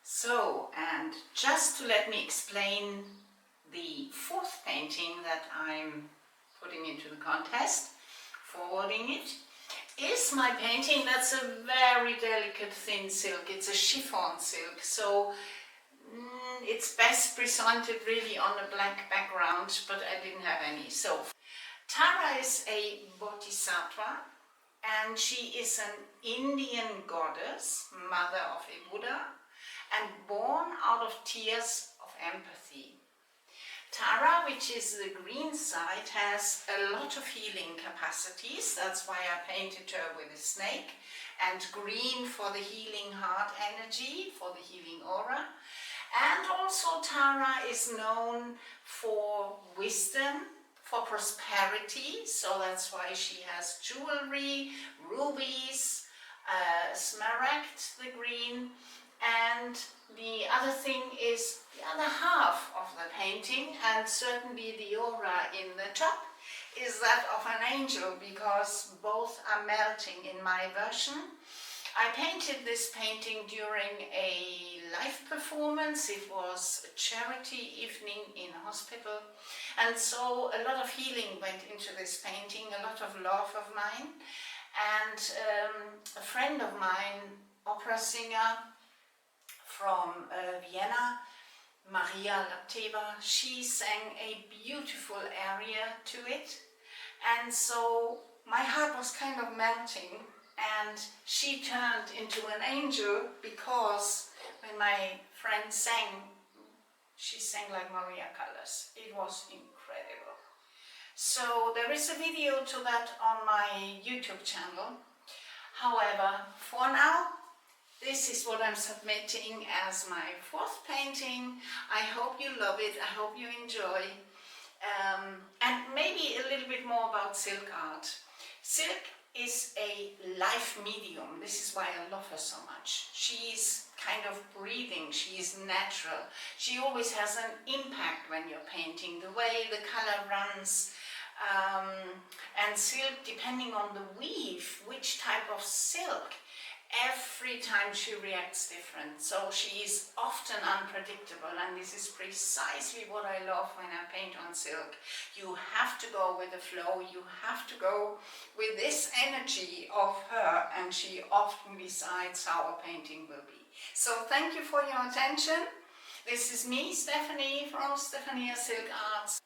So, and just to let me explain the fourth painting that I'm putting into the contest, forwarding it, is my painting that's a very delicate thin silk. It's a chiffon silk, so it's best presented really on a black background, but I didn't have any. So, Tara is a Boddhisatva, and she is an Indian goddess, mother of a Buddha, and born out of tears of empathy. Tara, which is the green side, has a lot of healing capacities. That's why I painted her with a snake, and green for the healing heart energy, for the healing aura. And also Tara is known for wisdom, for prosperity, so that's why she has jewelry, rubies, smaragd, the green, and the other thing is the other half of the painting, and certainly the aura in the top, is that of an angel, because both are melting in my version. I painted this painting during a live performance. It was a charity evening in hospital, and so a lot of healing went into this painting, a lot of love of mine. And a friend of mine, opera singer from Vienna, Lapteva, she sang a beautiful aria to it, and so my heart was kind of melting, and she turned into an angel, because when my friend sang, she sang like Maria Callas. It was incredible. So there is a video to that on my YouTube channel. However, for now, this is what I'm submitting as my fourth painting. I hope you love it, I hope you enjoy. And maybe a little bit more about silk art. Silk is a life medium. This is why I love her so much. She's kind of breathing, she is natural. She always has an impact when you're painting, the way the color runs. And silk, depending on the weave, which type of silk, every time she reacts different. So she is often unpredictable, and this is precisely what I love when I paint on silk. You have to go with the flow, you have to go with this energy of her, and she often decides how a painting will be. So thank you for your attention. This is me, Stefanie, from Stefaniasilkarts.